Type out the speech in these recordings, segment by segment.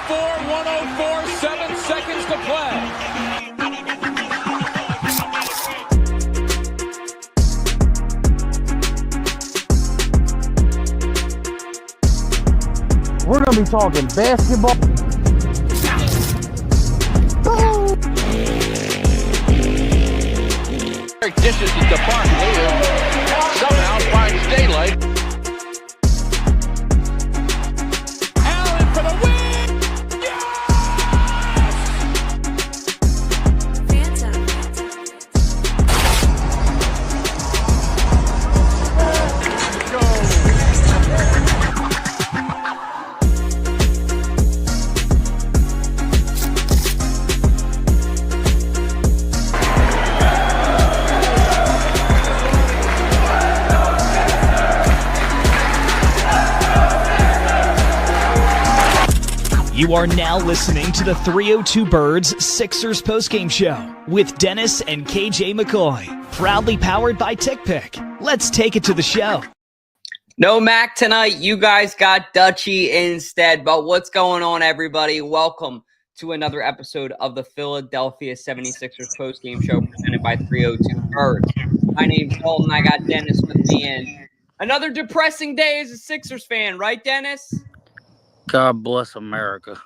104, 7 seconds to play. We're going to be talking basketball. Dishes it to Barkley, who somehow finds daylight. Allen for the win! Yes! You are now listening to the 302 Birds Sixers Postgame Show with Dennis and KJ McCoy. Proudly powered by TickPick. Let's take it to the show. No Mac tonight. You guys got Dutchie instead. But what's going on, everybody? Welcome to another episode of the Philadelphia 76ers Postgame Show presented by 302 Birds. My name's Dalton. I got Dennis with me. And another depressing day as a Sixers fan. Right, Dennis? God bless America.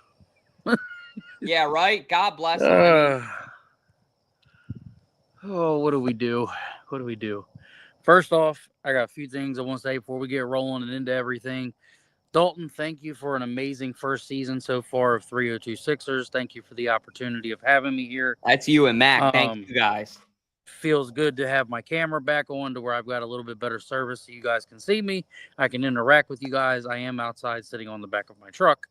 Yeah, right? God bless what do we do? First off, I got a few things I want to say before we get rolling and into everything. Dalton, thank you for an amazing first season so far of 302 Sixers. Thank you for the opportunity of having me here. That's you and Mac. Thank you, guys. Feels good to have my camera back on to where I've got a little bit better service so you guys can see me. I can interact with you guys. I am outside sitting on the back of my truck.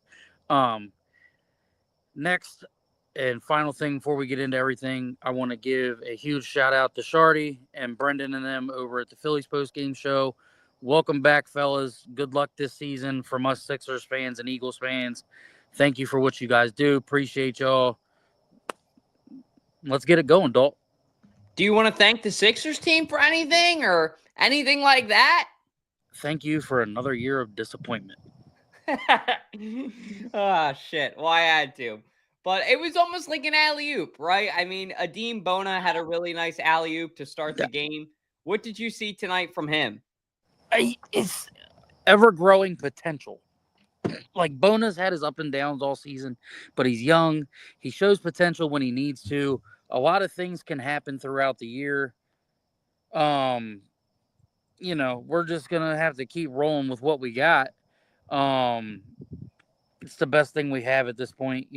Next and final thing before we get into everything, I want to give a huge shout out to Shardy and Brendan and them over at the Phillies Postgame Show. Welcome back, fellas. Good luck this season from us Sixers fans and Eagles fans. Thank you for what you guys do. Appreciate y'all. Let's get it going, Dalt. Do you want to thank the Sixers team for anything or anything like that? Thank you for another year of disappointment. Oh, shit. Well, I had to. But it was almost like an alley-oop, right? I mean, Adem Bona had a really nice alley-oop to start the game. What did you see tonight from him? It's ever-growing potential. Like, Bona's had his up and downs all season, but he's young. He shows potential when he needs to. A lot of things can happen throughout the year. We're just going to have to keep rolling with what we got. It's the best thing we have at this point,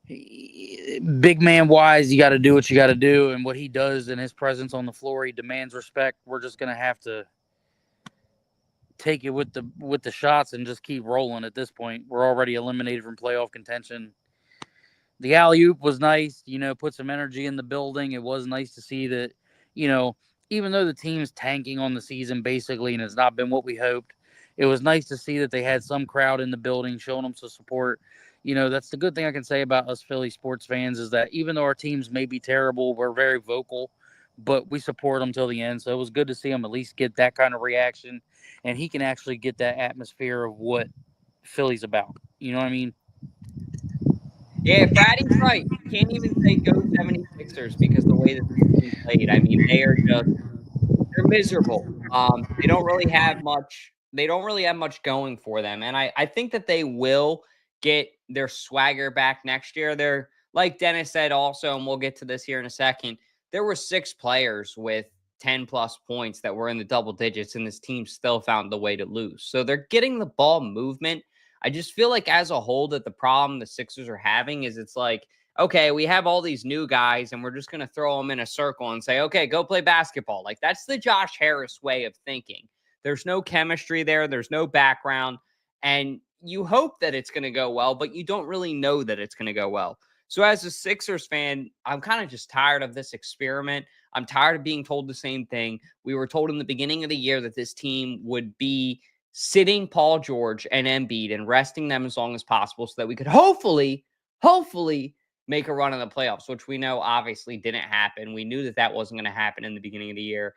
Big man wise, you got to do what you got to do. And what he does in his presence on the floor, he demands respect. We're just going to have to take it with the shots and just keep rolling at this point. We're already eliminated from playoff contention. The alley-oop was nice, put some energy in the building. It was nice to see that, even though the team's tanking on the season basically and it's not been what we hoped, it was nice to see that they had some crowd in the building showing them some support. That's the good thing I can say about us Philly sports fans is that even though our teams may be terrible, we're very vocal, but we support them till the end. So it was good to see him at least get that kind of reaction, and he can actually get that atmosphere of what Philly's about. You know what I mean? Yeah, Fatty's right. You can't even say go 76ers because the way that the team played. I mean, they're miserable. They don't really have much going for them. And I think that they will get their swagger back next year. They're, like Dennis said also, and we'll get to this here in a second, there were 6 players with 10-plus points that were in the double digits, and this team still found the way to lose. So they're getting the ball movement. I just feel like as a whole that the problem the Sixers are having is it's like, okay, we have all these new guys and we're just going to throw them in a circle and say, okay, go play basketball. Like that's the Josh Harris way of thinking. There's no chemistry there. There's no background. And you hope that it's going to go well, but you don't really know that it's going to go well. So as a Sixers fan, I'm kind of just tired of this experiment. I'm tired of being told the same thing. We were told in the beginning of the year that this team would be sitting Paul George and Embiid and resting them as long as possible so that we could hopefully make a run in the playoffs, which we know obviously didn't happen. We knew that wasn't going to happen in the beginning of the year.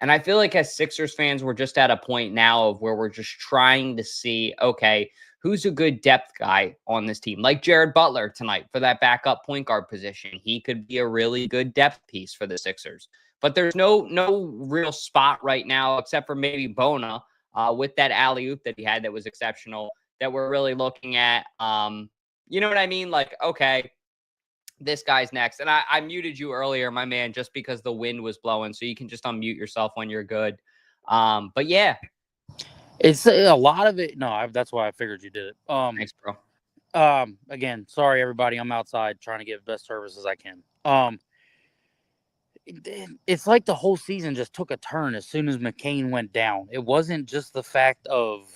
And I feel like as Sixers fans, we're just at a point now of where we're just trying to see, okay, who's a good depth guy on this team, like Jared Butler tonight for that backup point guard position. He could be a really good depth piece for the Sixers. But there's no real spot right now, except for maybe Bona with that alley-oop that he had that was exceptional, that we're really looking at. You know what I mean? Like, okay, this guy's next. And I muted you earlier, my man, just because the wind was blowing. So you can just unmute yourself when you're good. But yeah. It's a lot of it. No, that's why I figured you did it. Thanks, bro. Again, sorry, everybody. I'm outside trying to give best service as I can. It's like the whole season just took a turn as soon as McCain went down. It wasn't just the fact of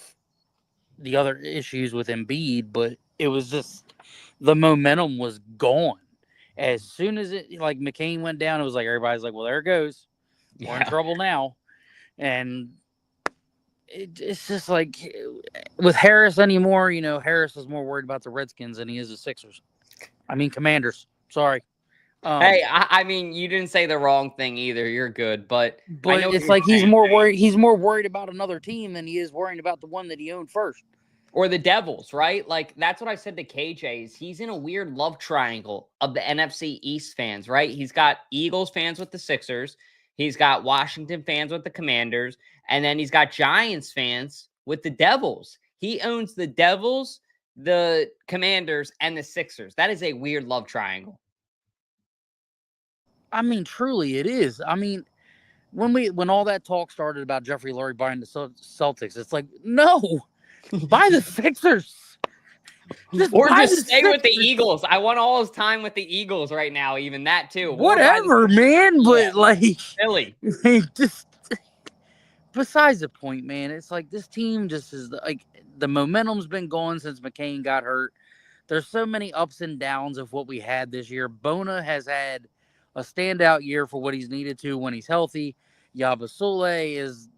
the other issues with Embiid, but it was just the momentum was gone. As soon as McCain went down, it was like everybody's like, well, there it goes. We're in trouble now. And it's just like with Harris anymore, Harris is more worried about the Redskins than he is the Sixers. I mean, Commanders. Sorry. Hey, I mean, you didn't say the wrong thing either. You're good, but it's like he's more worried. He's more worried about another team than he is worrying about the one that he owned first. Or the Devils, right? Like, that's what I said to KJ is he's in a weird love triangle of the NFC East fans, right? He's got Eagles fans with the Sixers. He's got Washington fans with the Commanders. And then he's got Giants fans with the Devils. He owns the Devils, the Commanders, and the Sixers. That is a weird love triangle. I mean, truly, it is. I mean, when all that talk started about Jeffrey Lurie buying the Celtics, it's like, no, buy the Sixers. Just stay with the Eagles. I want all his time with the Eagles right now, even that too. Whatever, man. But silly. Just besides the point, man. It's like this team just is like the momentum's been gone since McCain got hurt. There's so many ups and downs of what we had this year. Bona has had a standout year for what he's needed to when he's healthy. Yabusele is.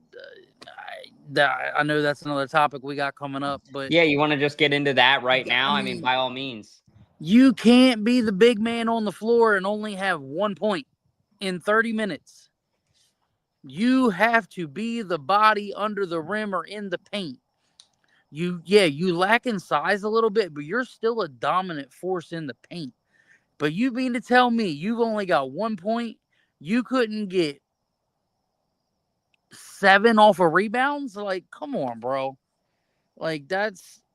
I know that's another topic we got coming up, but yeah, you want to just get into that right now? I mean, by all means. You can't be the big man on the floor and only have 1 point in 30 minutes. You have to be the body under the rim or in the paint. You lack in size a little bit, but you're still a dominant force in the paint. But you mean to tell me you've only got 1 point? You couldn't get 7 off of rebounds? Like, come on, bro. Like,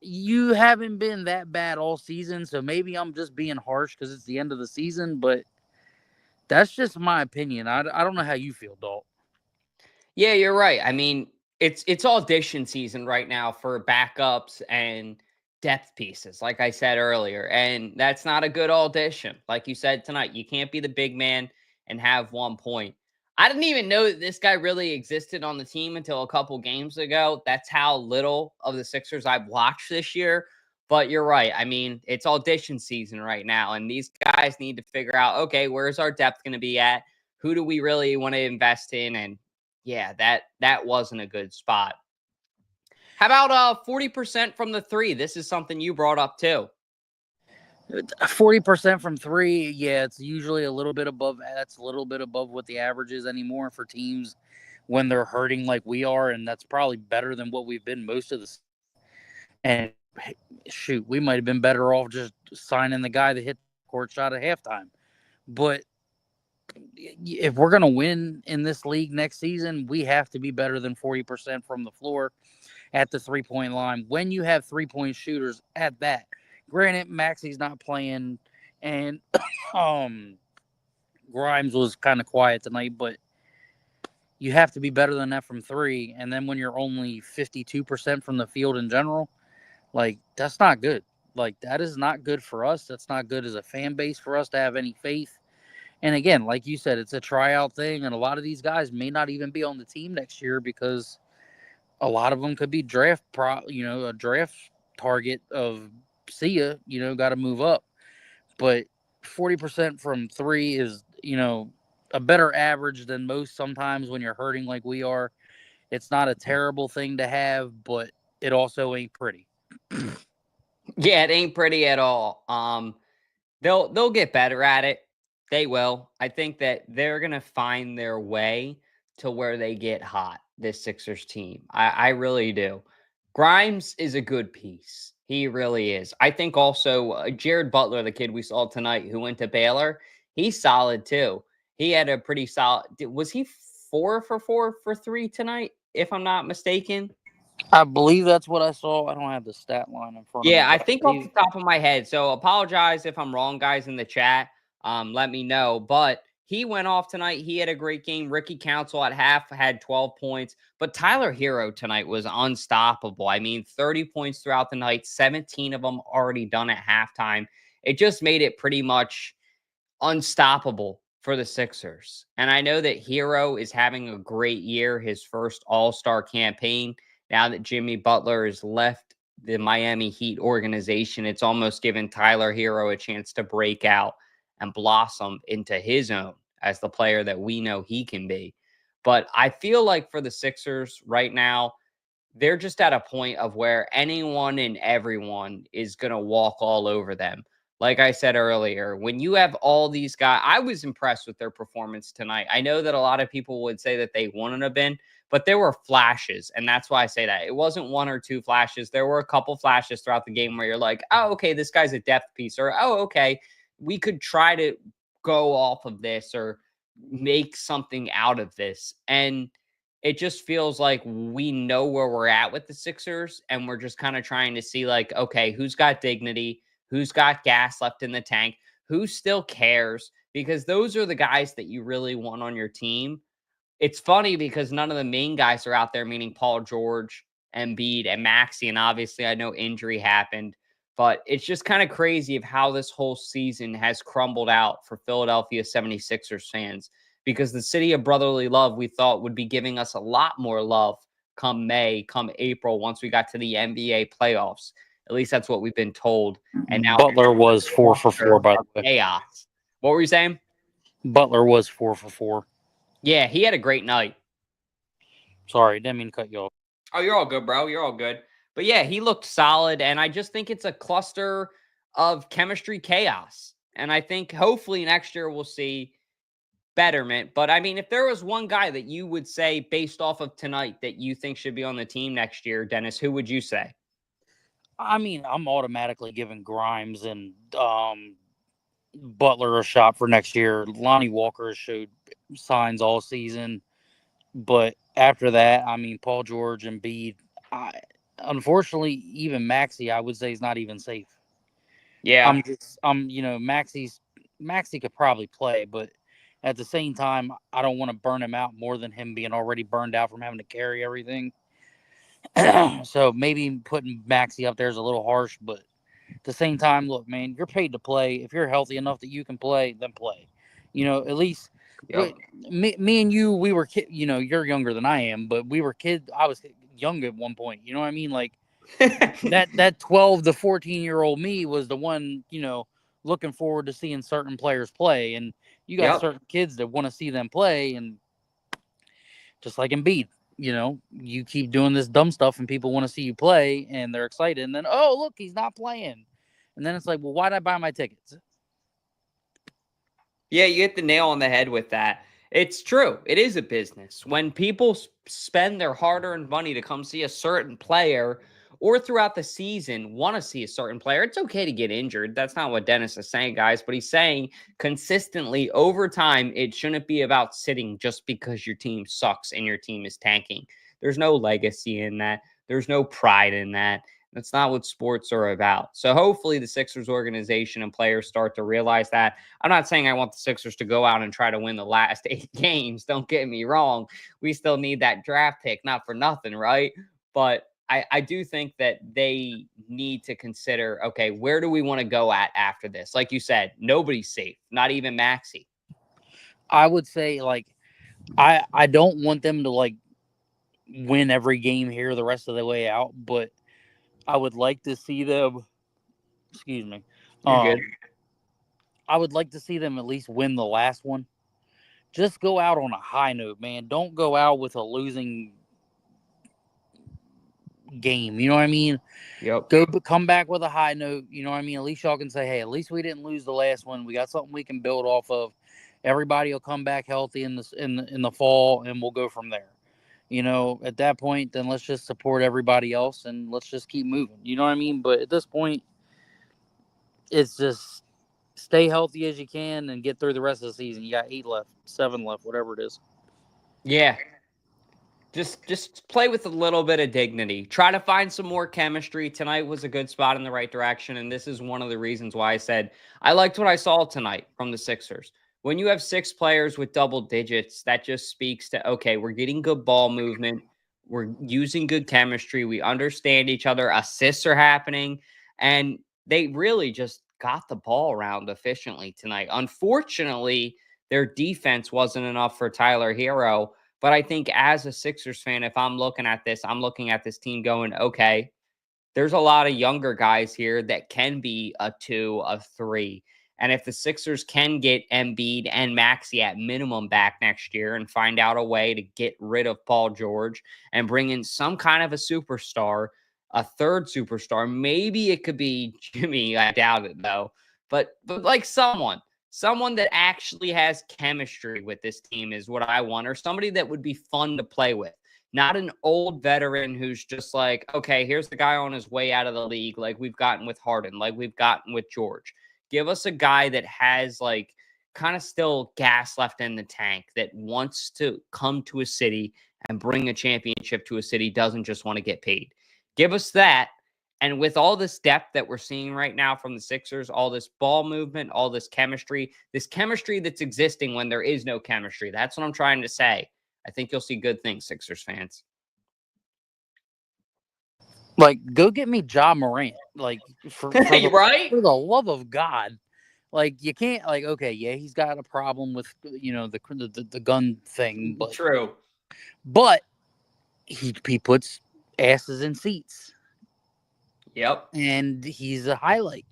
you haven't been that bad all season, so maybe I'm just being harsh because it's the end of the season, but that's just my opinion. I don't know how you feel, Dalt. Yeah, you're right. I mean, it's audition season right now for backups and depth pieces, like I said earlier, and that's not a good audition. Like you said tonight, you can't be the big man and have 1 point. I didn't even know that this guy really existed on the team until a couple games ago. That's how little of the Sixers I've watched this year. But you're right. I mean, it's audition season right now, and these guys need to figure out, okay, where's our depth going to be at? Who do we really want to invest in? And yeah, that wasn't a good spot. How about 40% from the three? This is something you brought up too. 40% from three, yeah, it's usually a little bit above. That's a little bit above what the average is anymore for teams when they're hurting like we are, and that's probably better than what we've been most of the. And shoot, we might have been better off just signing the guy that hit the court shot at halftime. But if we're gonna win in this league next season, we have to be better than 40% from the floor at the 3-point line. When you have 3-point shooters at that. Granted, Maxi's not playing, and Grimes was kind of quiet tonight, but you have to be better than that from three. And then when you're only 52% from the field in general, like, that's not good. Like, that is not good for us. That's not good as a fan base for us to have any faith. And again, like you said, it's a tryout thing, and a lot of these guys may not even be on the team next year because a lot of them could be a draft target of – see ya, got to move up. But 40% from three is, a better average than most sometimes when you're hurting like we are. It's not a terrible thing to have, but it also ain't pretty. Yeah, it ain't pretty at all. They'll get better at it. They will. I think that they're going to find their way to where they get hot, this Sixers team. I really do. Grimes is a good piece. He really is. I think also Jared Butler, the kid we saw tonight who went to Baylor, he's solid too. He had a pretty solid. Was he 4 for 4 for 3 tonight, if I'm not mistaken? I believe that's what I saw. I don't have the stat line in front of me. Yeah, I But think off the top of my head. So apologize if I'm wrong, guys, in the chat. Let me know. But he went off tonight. He had a great game. Ricky Council at half had 12 points. But Tyler Hero tonight was unstoppable. I mean, 30 points throughout the night, 17 of them already done at halftime. It just made it pretty much unstoppable for the Sixers. And I know that Hero is having a great year, his first All-Star campaign. Now that Jimmy Butler has left the Miami Heat organization, it's almost given Tyler Hero a chance to break out and blossom into his own as the player that we know he can be. But I feel like for the Sixers right now, they're just at a point of where anyone and everyone is going to walk all over them. Like I said earlier, when you have all these guys, I was impressed with their performance tonight. I know that a lot of people would say that they wouldn't have been, but there were flashes. And that's why I say that. It wasn't one or two flashes. There were a couple flashes throughout the game where you're like, oh, okay, this guy's a depth piece. Or, oh, okay, we could try to go off of this or make something out of this. And it just feels like we know where we're at with the Sixers, and we're just kind of trying to see, like, okay, who's got dignity, who's got gas left in the tank, who still cares, because those are the guys that you really want on your team. It's funny because none of the main guys are out there, meaning Paul George, Embiid, and Maxey, and obviously I know injury happened, but it's just kind of crazy of how this whole season has crumbled out for Philadelphia 76ers fans, because the city of brotherly love we thought would be giving us a lot more love come May, come April, once we got to the NBA playoffs. At least that's what we've been told. And now Butler was 4 for 4, by the way. chaos. What were you saying? Butler was 4 for 4. Yeah, he had a great night. Sorry, didn't mean to cut you off. Oh, you're all good, bro. You're all good. But yeah, he looked solid. And I just think it's a cluster of chemistry chaos. And I think hopefully next year we'll see betterment. But I mean, if there was one guy that you would say based off of tonight that you think should be on the team next year, Dennis, who would you say? I mean, I'm automatically giving Grimes and Butler a shot for next year. Lonnie Walker has showed signs all season. But after that, I mean, Paul George and Embiid, unfortunately, even Maxey, I would say, is not even safe. Yeah. Maxey could probably play, but at the same time, I don't want to burn him out more than him being already burned out from having to carry everything. So maybe putting Maxey up there is a little harsh, but at the same time, look, man, you're paid to play. If you're healthy enough that you can play, then play. At least me and you, we were kids. You're younger than I am, but we were kids. I was young at one point. You know what I mean? Like that 12 to 14-year-old me was the one, looking forward to seeing certain players play. And you got certain kids that want to see them play, and just like Embiid. You keep doing this dumb stuff and people want to see you play and they're excited. And then, oh, look, he's not playing. And then it's like, well, why did I buy my tickets? Yeah, you hit the nail on the head with that. It's true. It is a business. When people spend their hard-earned money to come see a certain player or throughout the season want to see a certain player, it's okay to get injured. That's not what Dennis is saying, guys. But he's saying consistently over time, it shouldn't be about sitting just because your team sucks and your team is tanking. There's no legacy in that. There's no pride in that. That's not what sports are about. So hopefully the Sixers organization and players start to realize that. I'm not saying I want the Sixers to go out and try to win the last 8 games. Don't get me wrong. We still need that draft pick, not for nothing, right? But I do think that they need to consider, okay, where do we want to go at after this? Like you said, nobody's safe, not even Maxey. I would say, I don't want them to, win every game here the rest of the way out, but I would like to see them, excuse me. You're good. I would like to see them at least win the last one. Just go out on a high note, man. Don't go out with a losing game. You know what I mean? Yep. Come back with a high note. You know what I mean? At least y'all can say, hey, at least we didn't lose the last one. We got something we can build off of. Everybody will come back healthy in the fall, and we'll go from there. At that point, then let's just support everybody else and let's just keep moving. You know what I mean? But at this point, it's just stay healthy as you can and get through the rest of the season. You got 8 left, 7 left, whatever it is. Yeah. Just play with a little bit of dignity. Try to find some more chemistry. Tonight was a good spot in the right direction, and this is one of the reasons why I said I liked what I saw tonight from the Sixers. When you have 6 players with double digits, that just speaks to, okay, we're getting good ball movement. We're using good chemistry. We understand each other. Assists are happening, and they really just got the ball around efficiently tonight. Unfortunately, their defense wasn't enough for Tyler Hero. But I think as a Sixers fan, if I'm looking at this, I'm looking at this team going, okay, there's a lot of younger guys here that can be a 2, a 3. And if the Sixers can get Embiid and Maxey at minimum back next year and find out a way to get rid of Paul George and bring in some kind of a superstar, a third superstar, maybe it could be Jimmy. I doubt it though. But like someone that actually has chemistry with this team is what I want, or somebody that would be fun to play with. Not an old veteran who's just like, okay, here's the guy on his way out of the league, like we've gotten with Harden, like we've gotten with George. Give us a guy that has like kind of still gas left in the tank, that wants to come to a city and bring a championship to a city, doesn't just want to get paid. Give us that. And with all this depth that we're seeing right now from the Sixers, all this ball movement, all this chemistry that's existing when there is no chemistry. That's what I'm trying to say. I think you'll see good things, Sixers fans. Like, go get me Ja Morant. Like, for Right? the love of God. Like, you can't, like, okay, yeah, he's got a problem with, the gun thing. But, True. But he puts asses in seats. Yep. And he's a highlight.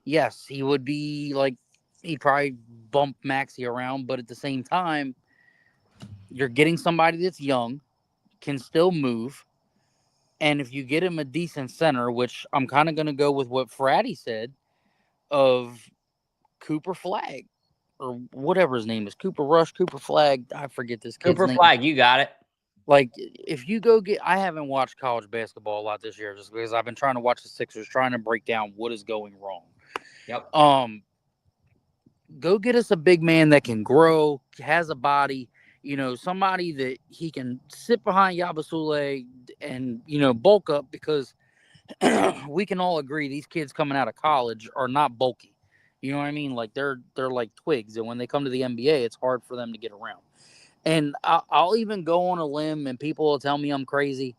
Yes, he would be, like, he'd probably bump Maxey around. But at the same time, you're getting somebody that's young, can still move. And if you get him a decent center, which I'm kind of going to go with what Fratty said of Cooper Flag or whatever his name is, Cooper Rush, Cooper Flag. I forget this kid's Cooper name. Flag, you got it. Like, if you go get, I haven't watched college basketball a lot this year just because I've been trying to watch the Sixers, trying to break down what is going wrong. Yep. Go get us a big man that can grow, has a body, somebody that he can sit behind Yabusele and, bulk up, because we can all agree these kids coming out of college are not bulky. You know what I mean? Like, they're like twigs. And when they come to the NBA, it's hard for them to get around. And I'll even go on a limb, and people will tell me I'm crazy.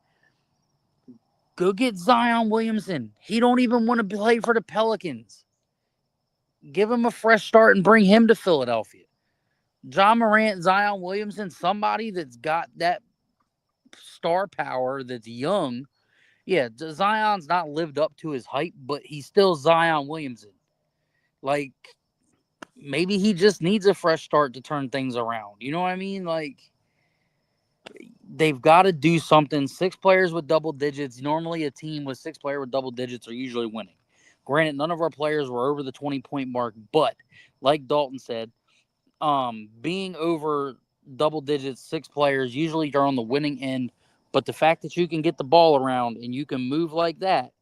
Go get Zion Williamson. He don't even want to play for the Pelicans. Give him a fresh start and bring him to Philadelphia. Ja Morant, Zion Williamson, somebody that's got that star power, that's young. Yeah, Zion's not lived up to his hype, but he's still Zion Williamson. Like, maybe he just needs a fresh start to turn things around. You know what I mean? Like, they've got to do something. 6 players with double digits. Normally, a team with 6 players with double digits are usually winning. Granted, none of our players were over the 20-point mark, but like Dalton said, being over double digits, 6 players, usually you're on the winning end. But the fact that you can get the ball around and you can move like that,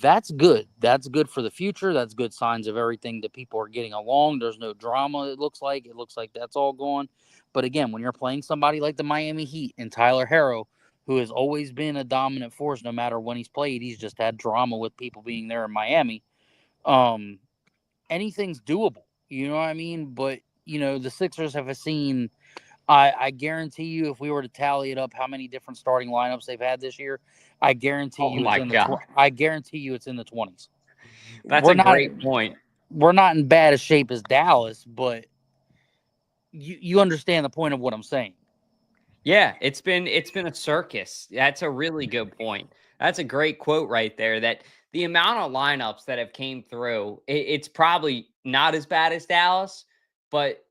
that's good. That's good for the future. That's good signs of everything, that people are getting along. There's no drama, it looks like. It looks like that's all gone. But again, when you're playing somebody like the Miami Heat and Tyler Hero, who has always been a dominant force no matter when he's played, he's just had drama with people being there in Miami. Anything's doable. You know what I mean? But, the Sixers have seen, I guarantee you, if we were to tally it up, how many different starting lineups they've had this year, I guarantee I guarantee you it's in the 20s. That's a great point. We're not in bad a shape as Dallas, but you understand the point of what I'm saying. Yeah, it's been a circus. That's a really good point. That's a great quote right there, that the amount of lineups that have came through, it's probably not as bad as Dallas, but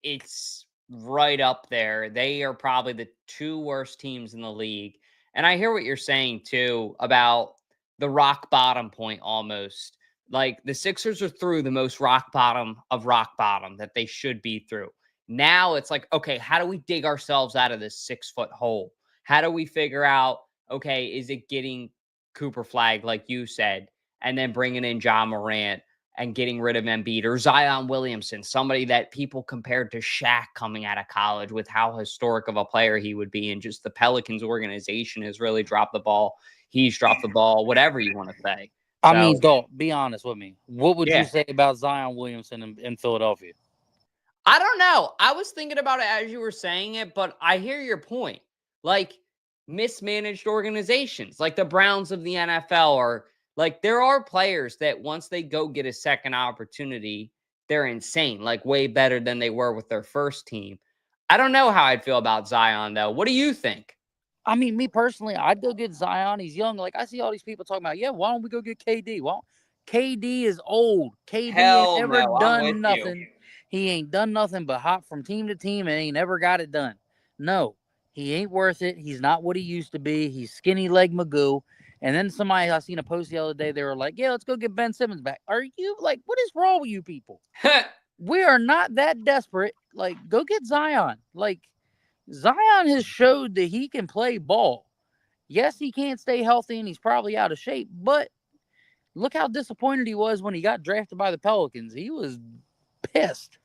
it's right up there. They are probably the 2 worst teams in the league. And I hear what you're saying too about the rock bottom point almost. Like, the Sixers are through the most rock bottom of rock bottom that they should be through. Now it's like, okay, how do we dig ourselves out of this 6-foot hole? How do we figure out, okay, is it getting Cooper Flag, like you said, and then bringing in John Morant and getting rid of Embiid, or Zion Williamson, somebody that people compared to Shaq coming out of college with how historic of a player he would be, and just the Pelicans organization has really dropped the ball. He's dropped the ball, whatever you want to say. I mean, Dalt, be honest with me. What would Yeah. you say about Zion Williamson in Philadelphia? I don't know. I was thinking about it as you were saying it, but I hear your point. Like, mismanaged organizations, like the Browns of the NFL, or like there are players that once they go get a second opportunity, they're insane, like way better than they were with their first team. I don't know how I'd feel about Zion, though. What do you think? I mean, me personally, I'd go get Zion. He's young. Like, I see all these people talking about, yeah, why don't we go get KD? Well, KD is old. KD Hell ain't never no, I'm with done nothing. He ain't done nothing but hop from team to team and ain't never got it done. No, he ain't worth it. He's not what he used to be. He's skinny leg Magoo. And then somebody, I seen a post the other day, they were like, yeah, let's go get Ben Simmons back. Are you like, what is wrong with you people? We are not that desperate. Like, go get Zion. Like, Zion has showed that he can play ball. Yes, he can't stay healthy and he's probably out of shape, but look how disappointed he was when he got drafted by the Pelicans. He was pissed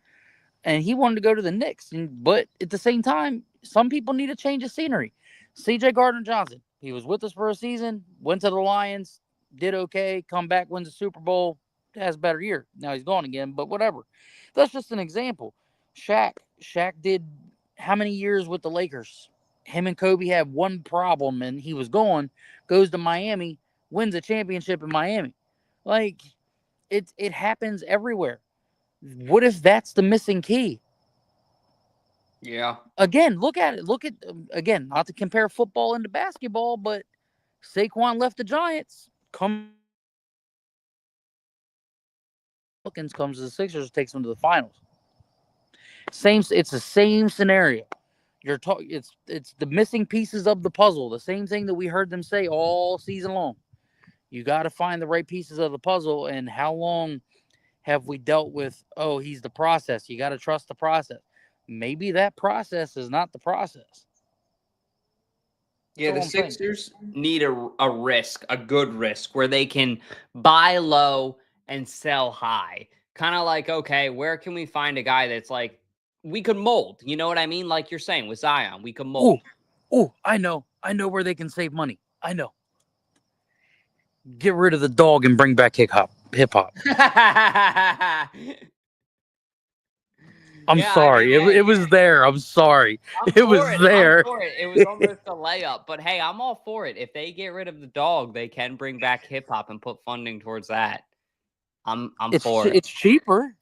and he wanted to go to the Knicks. But at the same time, some people need a change of scenery. CJ Gardner-Johnson, he was with us for a season, went to the Lions, did okay, come back, wins a Super Bowl, has a better year. Now he's gone again, but whatever. That's just an example. Shaq did how many years with the Lakers? Him and Kobe had one problem and he was gone, goes to Miami, wins a championship in Miami. Like, it happens everywhere. What if that's the missing key? Yeah. Again, look at it. Look at, again, not to compare football into basketball, but Saquon left the Giants, comes to the Sixers, takes them to the finals. It's the same scenario. You're talking. It's the missing pieces of the puzzle. The same thing that we heard them say all season long. You got to find the right pieces of the puzzle. And how long have we dealt with? Oh, he's the process. You got to trust the process. Maybe that process is not the process. Yeah, the Sixers need a risk, a good risk, where they can buy low and sell high. Kind of like, okay, where can we find a guy that's like, we could mold? You know what I mean? Like you're saying with Zion, we can mold. Oh, I know where they can save money. I know. Get rid of the dog and bring back hip hop. I'm sorry. It was there. I'm sorry. It was there. It was almost a layup. But hey, I'm all for it. If they get rid of the dog, they can bring back hip hop and put funding towards that. I'm for it. It's cheaper.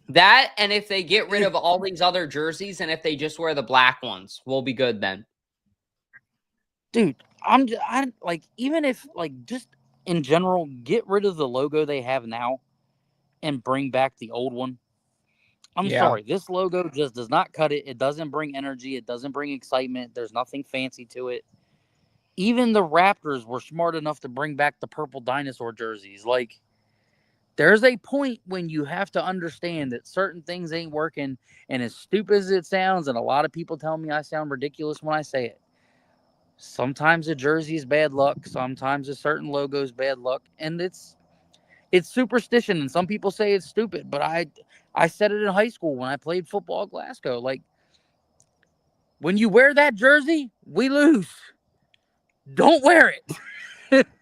That, and if they get rid of all these other jerseys and if they just wear the black ones, we'll be good then. Dude, I like, even if, like, just in general, get rid of the logo they have now and bring back the old one. I'm sorry. This logo just does not cut it. It doesn't bring energy. It doesn't bring excitement. There's nothing fancy to it. Even the Raptors were smart enough to bring back the purple dinosaur jerseys. Like, there's a point when you have to understand that certain things ain't working. And as stupid as it sounds, and a lot of people tell me I sound ridiculous when I say it, sometimes a jersey is bad luck. Sometimes a certain logo is bad luck. And it's superstition. And some people say it's stupid. But I said it in high school when I played football at Glasgow. Like, when you wear that jersey, we lose. Don't wear it.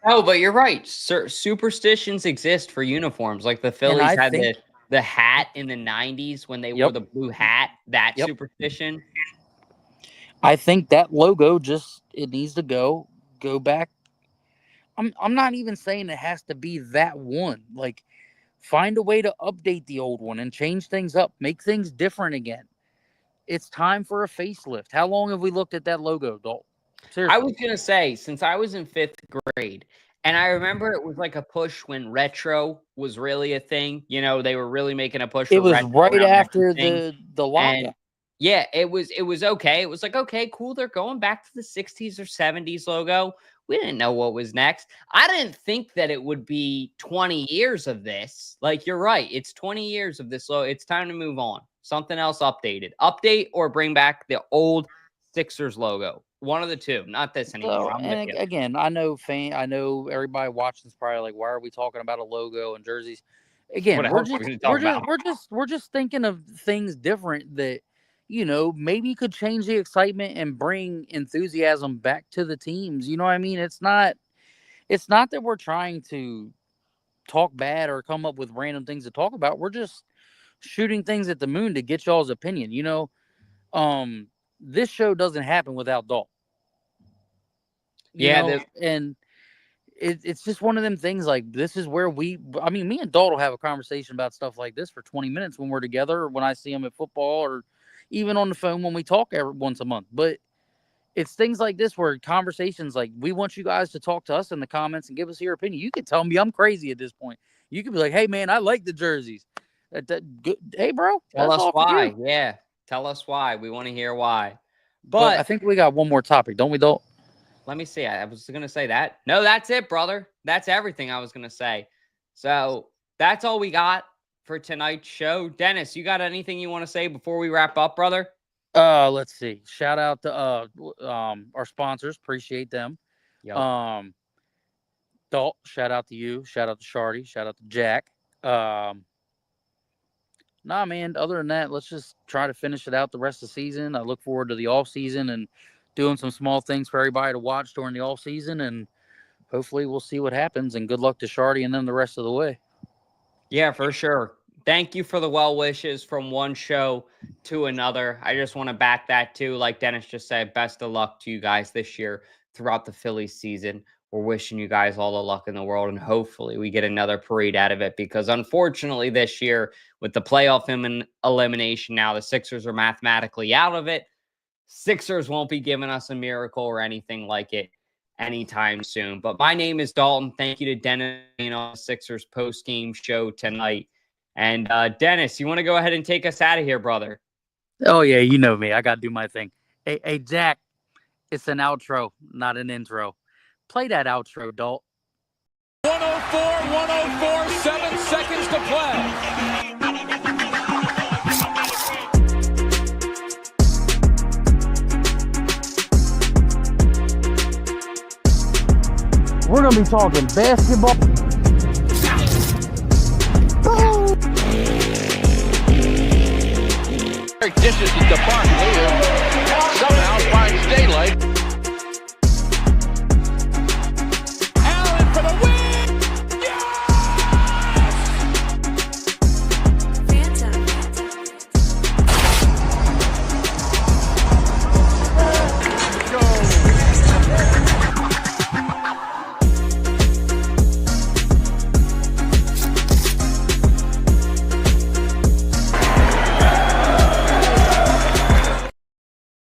Oh, but you're right. Superstitions exist for uniforms. Like the Phillies had the hat in the 90s when they wore the blue hat. That superstition. I think that logo it needs to go back. I'm not even saying it has to be that one. Like, find a way to update the old one and change things up, make things different again. It's time for a facelift. How long have we looked at that logo, Dalt? Seriously. I was going to say, since I was in 5th grade, and I remember it was like a push when retro was really a thing. You know, they were really making a push. It was right after the lockout. Yeah, it was okay. It was like, okay, cool. They're going back to the 60s or 70s logo. We didn't know what was next. I didn't think that it would be 20 years of this. Like, you're right. It's 20 years of this logo. It's time to move on. Something else updated. Update or bring back the old Sixers logo. One of the two. Not this anymore. So, and again, I know everybody watching is probably like, why are we talking about a logo and jerseys? Again, we're just thinking of things different that, you know, maybe could change the excitement and bring enthusiasm back to the teams. You know what I mean? It's not that we're trying to talk bad or come up with random things to talk about. We're just shooting things at the moon to get y'all's opinion. You know, this show doesn't happen without Dalt. And it's just one of them things. Like, this is where me and Dalt will have a conversation about stuff like this for 20 minutes when we're together, or when I see him at football, or even on the phone when we talk once a month. But it's things like this where conversations, like, we want you guys to talk to us in the comments and give us your opinion. You can tell me I'm crazy at this point. You can be like, hey, man, I like the jerseys. Hey, bro. Tell us why. Yeah. Tell us why. We want to hear why. But I think we got one more topic, don't we, Dalt? Let me see. I was going to say that. No, that's it, brother. That's everything I was going to say. So that's all we got for tonight's show. Dennis, you got anything you want to say before we wrap up, brother? Let's see. Shout out to our sponsors. Appreciate them. Yep. Dalt, shout out to you. Shout out to Shardy. Shout out to Jack. Nah, man, other than that, let's just try to finish it out the rest of the season. I look forward to the off season and doing some small things for everybody to watch during the off season, and hopefully we'll see what happens, and good luck to Shardy and them the rest of the way. Yeah, for sure. Thank you for the well wishes from one show to another. I just want to back that too. Like Dennis just said, best of luck to you guys this year throughout the Phillies season. We're wishing you guys all the luck in the world, and hopefully we get another parade out of it, because unfortunately this year with the playoff elimination now, the Sixers are mathematically out of it. Sixers won't be giving us a miracle or anything like it anytime soon. But my name is Dalton. Thank you to Dennis on the Sixers post-game show tonight. And Dennis, you want to go ahead and take us out of here, brother? Oh, yeah, you know me. I got to do my thing. Hey, Jack, it's an outro, not an intro. Play that outro, Dalt. 104, 7 seconds to play. We're going to be talking basketball. Dishes to Barkley.